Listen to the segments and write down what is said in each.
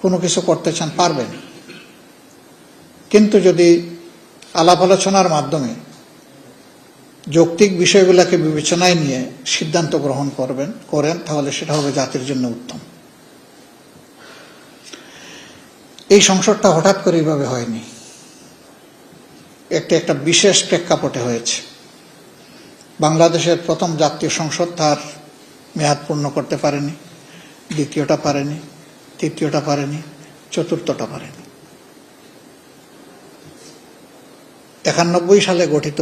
কোনো কিছু করতে চান পারবেন, কিন্তু যদি আলাপ আলোচনার মাধ্যমে যৌক্তিক বিষয়গুলোকে বিবেচনায় নিয়ে সিদ্ধান্ত গ্রহণ করেন তাহলে সেটা হবে জাতির জন্য উত্তম। এই সংসদটা হঠাৎ করে এইভাবে হয়নি, একটা বিশেষ প্রেক্ষাপটে হয়েছে। বাংলাদেশের প্রথম জাতীয় সংসদ তার মেয়াদ পূর্ণ করতে পারেনি, দ্বিতীয়টা পারেনি, তৃতীয়টা পারেনি, চতুর্থটা পারেনি। 91 সালে গঠিত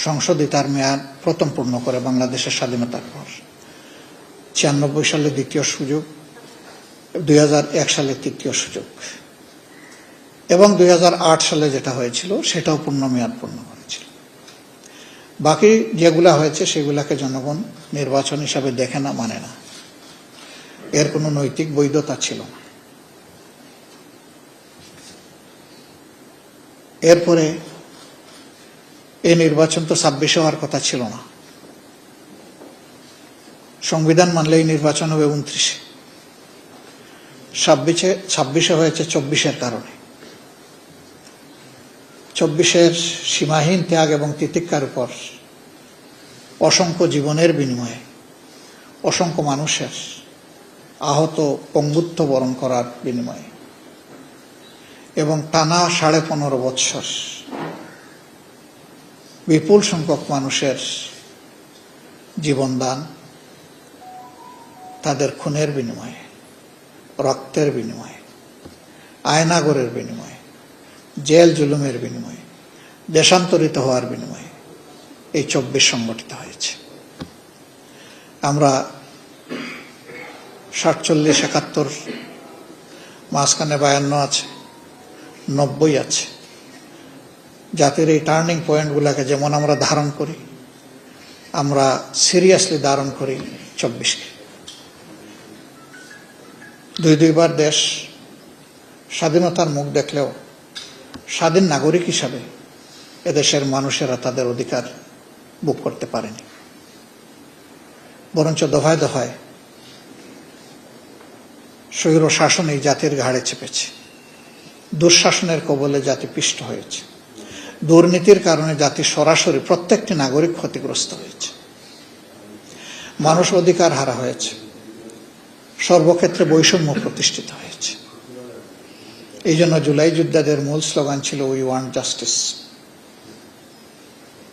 সংসদই তার মেয়াদ প্রথম পূর্ণ করে বাংলাদেশের স্বাধীনতার পর। 96 সালে দ্বিতীয় সুযোগ, 2001 সালে তৃতীয় সুযোগ, এবং 2008 সালে যেটা হয়েছিল সেটাও পূর্ণ মেয়াদ পূর্ণ করেছিল। বাকি যেগুলা হয়েছে সেগুলাকে জনগণ নির্বাচন হিসাবে দেখে না, মানে না, এর কোনো নৈতিক বৈধতা ছিল না। এরপরে এই নির্বাচন তো 26 হওয়ার কথা ছিল না। সংবিধান মানলে এই নির্বাচন হবে 29-এ, 26-এ হয়েছে 24-এর কারণে। 24-এর সীমাহীন ত্যাগ এবং তিতিক্ষার উপর অসংখ্য জীবনের বিনিময়ে, অসংখ্য মানুষের আহত পঙ্গুত্ব বরণ করার বিনিময়ে এবং টানা 15.5 বৎসর বিপুল সংখ্যক মানুষের জীবনদান, তাদের খুনের বিনিময়ে, রক্তের বিনিময়ে, আয়নাগরের বিনিময়ে, জেল জুলুমের বিনিময়ে, দেশান্তরিত হওয়ার বিনিময়ে এই 24 সংগঠিত হয়েছে। আমরা 47, 71, মাঝখানে 52 আছে, 90 আছে। জাতির এই টার্নিং পয়েন্টগুলোকে যেমন আমরা ধারণ করি, আমরা সিরিয়াসলি ধারণ করি 24-কে। দুইবার দেশ স্বাধীনতার মুখ দেখলেও স্বাধীন নাগরিক হিসাবে এদেশের মানুষেরা তাদের অধিকার ভোগ করতে পারেনি, বরঞ্চ দফায় দফায় স্বৈর শাসন এই জাতির ঘাড়ে চেপেছে। দুঃশাসনের কবলে জাতি পিষ্ট হয়েছে। দুর্নীতির কারণে জাতি সরাসরি প্রত্যেকটি নাগরিক ক্ষতিগ্রস্ত হয়েছে। মানুষ অধিকার হারা হয়েছে, সর্বক্ষেত্রে বৈষম্য প্রতিষ্ঠিত হয়েছে। এই জন্য জুলাই যোদ্ধাদের মূল স্লোগান ছিল উই ওয়ান্ট জাস্টিস।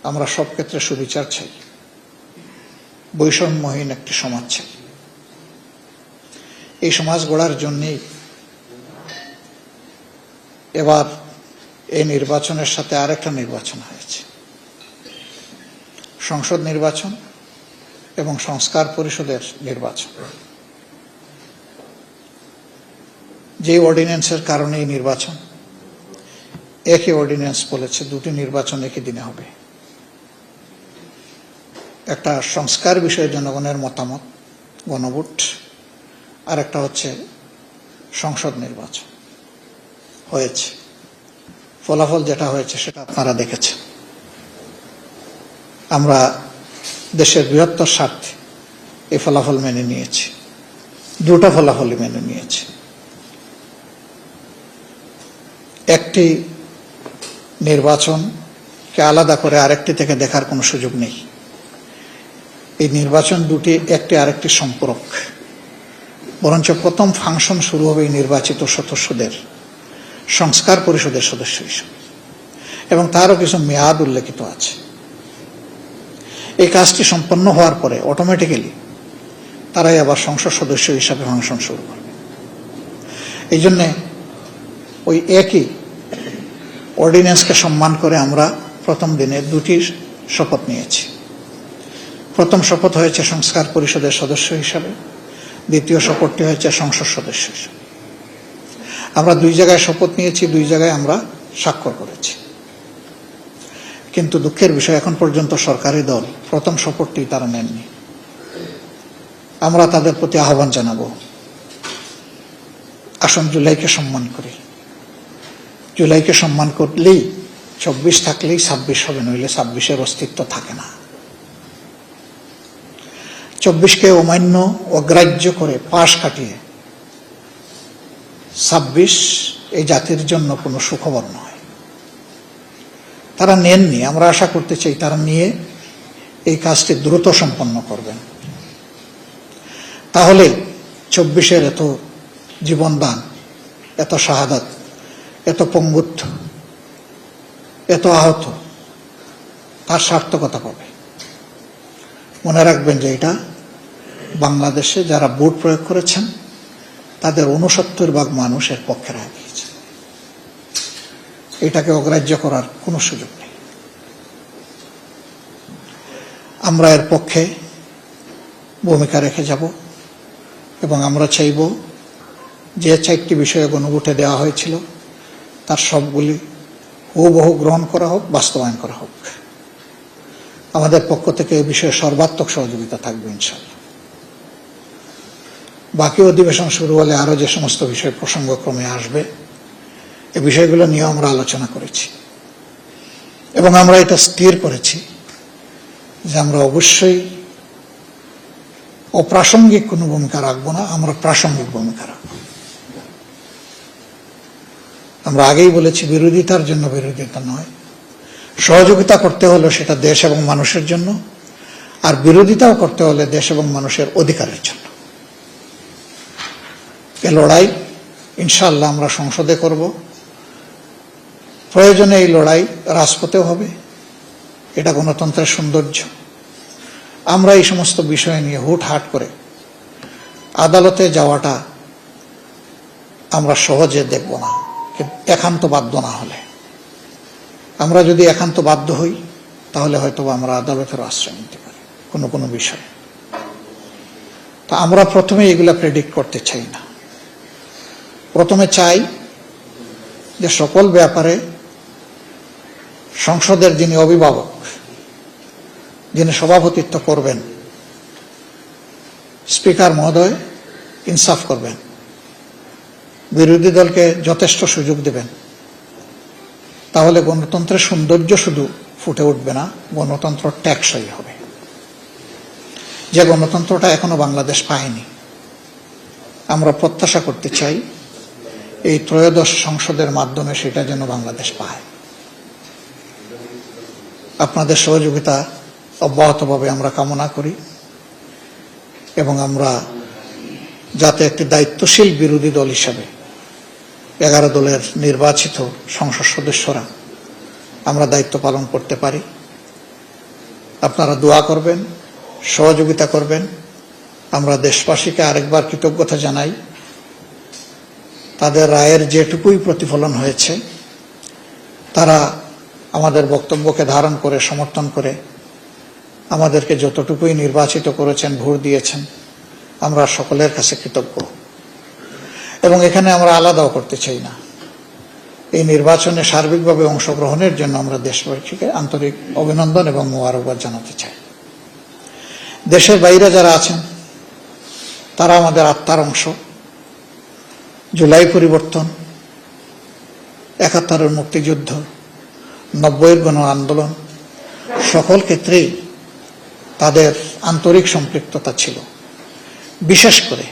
আমরা সব ক্ষেত্রে সুবিচার চাই, বৈষম্যহীন একটি সমাজ চাই। এই সমাজ গড়ার জন্যেই এবার এই নির্বাচনের সাথে আরেকটা নির্বাচন হয়েছে, সংসদ নির্বাচন এবং সংস্কার পরিষদের নির্বাচন। যে অর্ডিন্যান্সের কারণে এই নির্বাচন, একই অর্ডিন্যান্স বলেছে দুটি নির্বাচন একই দিনে হবে। একটা সংস্কার বিষয়ে জনগণের মতামত, গণভোট, আর একটা হচ্ছে সংসদ নির্বাচন হয়েছে। ফলাফল যেটা হয়েছে সেটা আপনারা দেখেছেন। আমরা দেশের বৃহত্তর স্বার্থে এই ফলাফল মেনে নিয়েছি, দুটো ফলাফলই মেনে নিয়েছি। একটি নির্বাচনকে আলাদা করে আরেকটি থেকে দেখার কোনো সুযোগ নেই। এই নির্বাচন দুটি একটি আরেকটি সম্পূরক। বরঞ্চ প্রথম ফাংশন শুরু হবে এই নির্বাচিত সদস্যদের সংস্কার পরিষদের সদস্য হিসেবে, এবং তারও কিছু মেয়াদ উল্লেখিত আছে। এই কাজটি সম্পন্ন হওয়ার পরে অটোমেটিক্যালি তারাই আবার সংসদ সদস্য হিসাবে ফাংশন শুরু করবে। এই জন্যে ওই একই অর্ডিন্যান্সকে সম্মান করে আমরা প্রথম দিনে দুটি শপথ নিয়েছি। প্রথম শপথ হয়েছে সংস্কার পরিষদের সদস্য হিসাবে, দ্বিতীয় শপথটি হয়েছে সংসদ সদস্য হিসাবে। আমরা দুই জায়গায় শপথ নিয়েছি, দুই জায়গায় আমরা স্বাক্ষর করেছি। কিন্তু দুঃখের বিষয়, এখন পর্যন্ত সরকারি দল প্রথম শপথটি তারা নেননি। আমরা তাদের প্রতি আহ্বান জানাবো, আসুন জুলাইকে সম্মান করি। জুলাইকে সম্মান করলেই 24 থাকলেই 26 হবে, নইলে 26-এর অস্তিত্ব থাকে না। 24-কে অমান্য অগ্রাহ্য করে পাশ কাটিয়ে 26 এই জাতির জন্য কোনো সুখবর নয়। তারা নেননি, আমরা আশা করতে চাই তারা নিয়ে এই কাজটি দ্রুত সম্পন্ন করবেন। তাহলে 24-এর এত জীবনদান, এত শাহাদাত, এত পঙ্গুত্ব, এত আহত, তার সার্থকতা পাবে। মনে রাখবেন যে এটা বাংলাদেশে যারা ভোট প্রয়োগ করেছেন তাদের 69% মানুষের পক্ষে রায় দিয়েছে। এটাকে অগ্রাহ্য করার কোনো সুযোগ নেই। আমরা এর পক্ষে ভূমিকা রেখে যাব এবং আমরা চাইব যে 4টি বিষয়ে গণভোটে দেওয়া হয়েছিল তার সবগুলি হুবহু গ্রহণ করা হোক, বাস্তবায়ন করা হোক। আমাদের পক্ষ থেকে এই বিষয়ে সর্বাত্মক সহযোগিতা থাকবে ইনশাআল্লাহ। বাকি অধিবেশন শুরু হলে আরো যে সমস্ত বিষয় প্রসঙ্গক্রমে আসবে এই বিষয়গুলো নিয়ে আমরা আলোচনা করেছি এবং আমরা এটা স্থির করেছি যে আমরা অবশ্যই অপ্রাসঙ্গিক কোনো ভূমিকা রাখবো না, আমরা প্রাসঙ্গিক ভূমিকা রাখব। আমরা আগেই বলেছি বিরোধিতার জন্য বিরোধিতা নয়, সহযোগিতা করতে হলে সেটা দেশ এবং মানুষের জন্য, আর বিরোধিতাও করতে হলে দেশ এবং মানুষের অধিকারের জন্য। এ লড়াই ইনশাআল্লাহ আমরা সংসদে করব, প্রয়োজনে এই লড়াই রাজপথেও হবে। এটা গণতন্ত্রের সৌন্দর্য। আমরা এই সমস্ত বিষয় নিয়ে হুটহাট করে আদালতে যাওয়াটা আমরা সহজে দেখব না, একান্ত বাধ্য না হলে। আমরা যদি একান্ত বাধ্য হই তাহলে হয়তো আমরা আদালতের আশ্রয় নিতে পারি কোনো কোনো বিষয়ে। তা আমরা প্রথমে এগুলা প্রেডিক্ট করতে চাই না। প্রথমে চাই যে সকল ব্যাপারে সংসদের যিনি অভিভাবক, যিনি সভাপতিত্ব করবেন, স্পিকার মহোদয় ইনসাফ করবেন, বিরোধী দলকে যথেষ্ট সুযোগ দেবেন। তাহলে গণতন্ত্রের সৌন্দর্য শুধু ফুটে উঠবে না, গণতন্ত্র টেকসই হবে। যে গণতন্ত্রটা এখনো বাংলাদেশ পায়নি, আমরা প্রত্যাশা করতে চাই এই ত্রয়োদশ সংসদের মাধ্যমে সেটা যেন বাংলাদেশ পায়। আপনাদের সহযোগিতা অব্যাহতভাবে আমরা কামনা করি এবং আমরা যাতে একটি দায়িত্বশীল বিরোধী দল হিসাবে 11 দলের নির্বাচিত সংসদ সদস্যরা আমরা দায়িত্ব পালন করতে পারি। আপনারা দোয়া করবেন, সহযোগিতা করবেন। আমরা দেশবাসীকে আরেকবার কৃতজ্ঞতা জানাই। তাদের রায়ের যেটুকুই প্রতিফলন হয়েছে তারা আমাদের বক্তব্যকে ধারণ করে সমর্থন করে আমাদেরকে যতটুকুই নির্বাচিত করেছেন, ভোট দিয়েছেন, আমরা সকলের কাছে কৃতজ্ঞ। এবং এখানে আমরা আলাদাও করতে চাই না। এই নির্বাচনে সার্বিকভাবে অংশগ্রহণের জন্য আমরা দেশবাসীকে আন্তরিক অভিনন্দন এবং মোবারকবাদ জানাতে চাই। দেশের বাইরে যারা আছেন তারা আমাদের আত্মার অংশ। জুলাই পরিবর্তন, 71-এর মুক্তিযুদ্ধ, 90-এর গণ আন্দোলন, সকল ক্ষেত্রেই তাদের আন্তরিক সম্পৃক্ততা ছিল। বিশেষ করে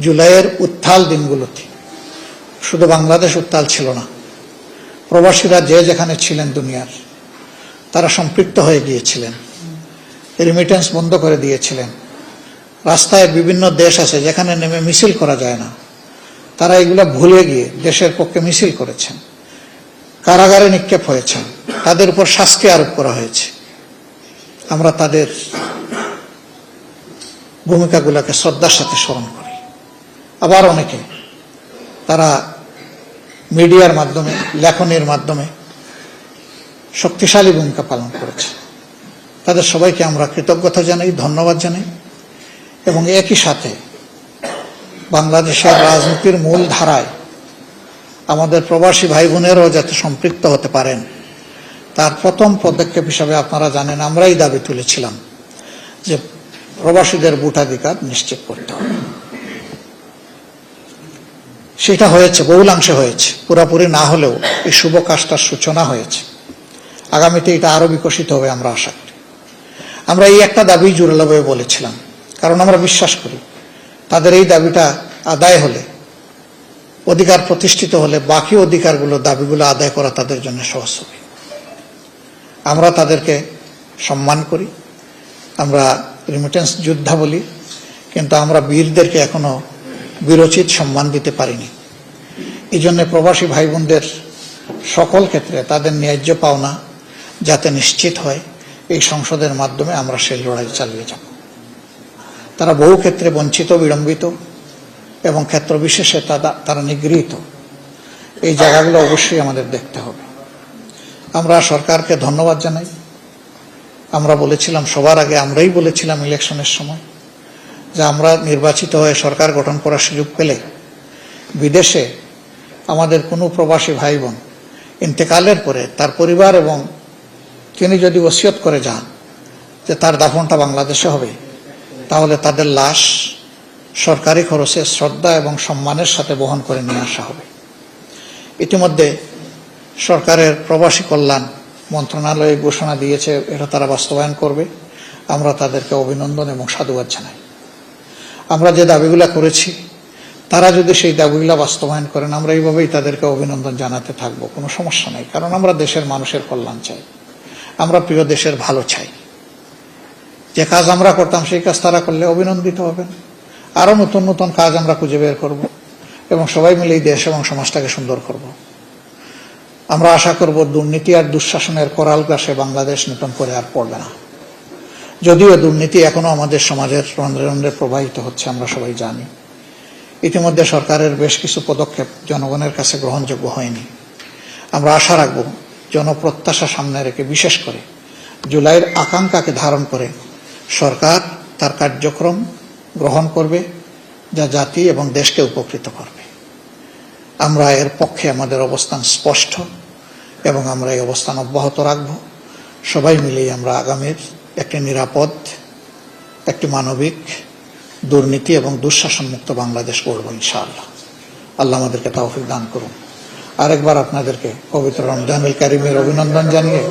জুলাইয়ের উত্তাল দিনগুলোতে শুধু বাংলাদেশ উত্তাল ছিল না, প্রবাসীরা যে যেখানে ছিলেন দুনিয়ার তারা সম্পৃক্ত হয়ে গিয়েছিলেন, রেমিটেন্স বন্ধ করে দিয়েছিলেন। রাস্তায় বিভিন্ন দেশ আছে যেখানে নেমে মিছিল করা যায় না, তারা এগুলো ভুলে গিয়ে দেশের পক্ষে মিছিল করেছেন, কারাগারে নিক্ষেপ হয়েছেন, তাদের উপর শাস্তি আরোপ করা হয়েছে। আমরা তাদের ভূমিকাগুলোকে শ্রদ্ধার সাথে স্মরণ করি। আবার অনেকে তারা মিডিয়ার মাধ্যমে, লেখনের মাধ্যমে শক্তিশালী ভূমিকা পালন করেছে। তাদের সবাইকে আমরা কৃতজ্ঞতা জানাই, ধন্যবাদ জানাই এবং একই সাথে বাংলাদেশের রাজনীতির মূল ধারায় আমাদের প্রবাসী ভাই বোনেরাও যাতে সম্পৃক্ত হতে পারেন তার প্রথম পদক্ষেপ হিসাবে আপনারা জানেন আমরাই দাবি তুলেছিলাম যে প্রবাসীদের ভোটাধিকার নিশ্চিত করতে হবে। সেটা হয়েছে, বহুলাংশে হয়েছে, পুরোপুরি না হলেও এই শুভ কাজটার সূচনা হয়েছে। আগামীতে এটা আরো বিকশিত হবে আমরা আশা করি। আমরা এই একটা দাবি জোরালোভাবে বলেছিলাম, কারণ আমরা বিশ্বাস করি তাদের এই দাবিটা আদায় হলে অধিকার প্রতিষ্ঠিত হলে বাকি অধিকারগুলো, দাবিগুলো আদায় করা তাদের জন্য সহজ হবে। আমরা তাদেরকে সম্মান করি, আমরা রিমিটেন্স যোদ্ধা বলি, কিন্তু আমরা বীরদেরকে এখনো বীরোচিত সম্মান দিতে পারিনি। এই জন্য প্রবাসী ভাই বোনদের সকল ক্ষেত্রে তাদের ন্যায্য পাওনা যাতে নিশ্চিত হয়, এই সংসদের মাধ্যমে আমরা সেই লড়াই চালিয়ে যাব। তারা বহু ক্ষেত্রে বঞ্চিত, বিড়ম্বিত এবং ক্ষেত্র বিশেষে তারা নিগৃহীত। এই জায়গাগুলো অবশ্যই আমাদের দেখতে হবে। আমরা সরকারকে ধন্যবাদ জানাই। আমরা বলেছিলাম, সবার আগে আমরাই বলেছিলাম ইলেকশনের সময়, যে আমরা নির্বাচিত হয়ে সরকার গঠন করার সুযোগ পেলে বিদেশে আমাদের কোনো প্রবাসী ভাই বোন ইন্তেকালের পরে তার পরিবার এবং তিনি যদি ওসিয়ত করে যান যে তার দাফনটা বাংলাদেশে হবে, তাহলে তাদের লাশ সরকারি খরচে শ্রদ্ধা এবং সম্মানের সাথে বহন করে নিয়ে আসা হবে। ইতিমধ্যে সরকারের প্রবাসী কল্যাণ মন্ত্রণালয় ঘোষণা দিয়েছে, এটা তারা বাস্তবায়ন করবে। আমরা তাদেরকে অভিনন্দন এবং সাধুবাদ জানাই। আমরা যে দাবিগুলো করেছি, তারা যদি সেই দাবিগুলো বাস্তবায়ন করেন, আমরা এইভাবেই তাদেরকে অভিনন্দন জানাতে থাকবো, কোনো সমস্যা নেই। কারণ আমরা দেশের মানুষের কল্যাণ চাই, আমরা প্রিয় দেশের ভালো চাই। যে কাজ আমরা করতাম সেই কাজ তারা করলে অভিনন্দিত হবেন। আরো নতুন নতুন কাজ আমরা খুঁজে বের করব এবং সবাই মিলে এই দেশ এবং সমাজটাকে সুন্দর করব। আমরা আশা করব দুর্নীতি আর দুঃশাসনের করাল গ্রাসে বাংলাদেশ নতুন করে আর পড়বে না। যদিও দুর্নীতি এখনো আমাদের সমাজের রন্ধ্রে রন্ধ্রে প্রবাহিত হচ্ছে, আমরা সবাই জানি। ইতিমধ্যে সরকারের বেশ কিছু পদক্ষেপ জনগণের কাছে গ্রহণযোগ্য হয়নি। আমরা আশা রাখব জনপ্রত্যাশা সামনে রেখে, বিশেষ করে জুলাইয়ের আকাঙ্ক্ষাকে ধারণ করে সরকার তার কার্যক্রম গ্রহণ করবে, যা জাতি এবং দেশকে উপকৃত করবে। আমরা এর পক্ষে আমাদের অবস্থান স্পষ্ট এবং আমরা এই অবস্থান অব্যাহত রাখব। সবাই মিলেই আমরা আগামীর একটি নিরাপদ, একটি মানবিক, দুর্নীতি এবং দুঃশাসনমুক্ত বাংলাদেশ গড়ব ইনশাআল্লাহ। আল্লাহ আমাদেরকে তৌফিক দান করুন। আরেকবার আপনাদেরকে পবিত্র রমজানুল কারীমের অভিনন্দন জানিয়ে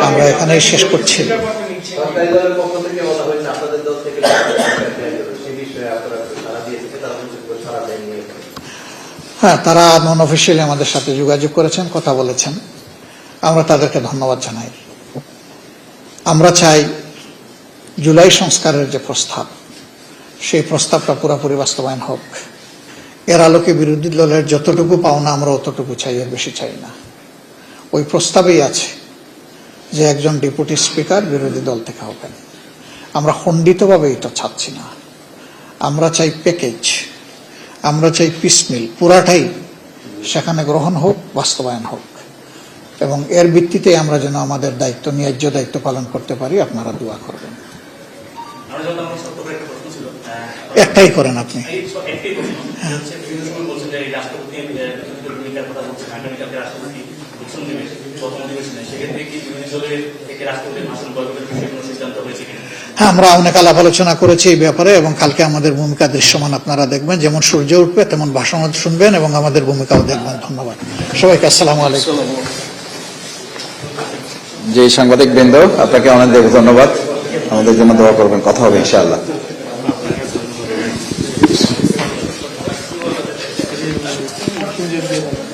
আমরা এখানেই শেষ করছি। হ্যাঁ, তারা নন অফিসিয়ালি আমাদের সাথে যোগাযোগ করেছেন, কথা বলেছেন, আমরা তাদেরকে ধন্যবাদ জানাই। আমরা চাই জুলাই সংস্কারের যে প্রস্তাব, সেই প্রস্তাবটা পুরোপুরি বাস্তবায়ন হোক। এর আলোকে বিরোধী দলের যতটুকু পাওনা আমরা অতটুকু চাই, এর বেশি চাই না। ওই প্রস্তাবেই আছে যে একজন ডেপুটি স্পিকার বিরোধী দল থেকে হবেন। আমরা খণ্ডিতভাবে এটা চাচ্ছি না, আমরা চাই প্যাকেজ, আমরা চাই পিসমিল, পুরাটাই সেখানে গ্রহণ হোক, বাস্তবায়ন হোক, এবং এর ভিত্তিতে আমরা যেন আমাদের দায়িত্ব, ন্যায্য দায়িত্ব পালন করতে পারি। আপনারা দোয়া করবেন। একটাই করেন আপনি। হ্যাঁ, আমরা অনেক আলাপ আলোচনা করেছি এই ব্যাপারে এবং কালকে আমাদের ভূমিকা দৃশ্যমান আপনারা দেখবেন। যেমন সূর্য উঠবে তেমন ভাষণ শুনবেন এবং আমাদের ভূমিকাও দেখবেন। ধন্যবাদ সবাইকে। আসসালামু আলাইকুম। যে সাংবাদিক বৃন্দ, আপনাকে অনেক ধন্যবাদ। আমাদের জন্য দোয়া করবেন, কথা হবে ইনশাআল্লাহ। Thank you.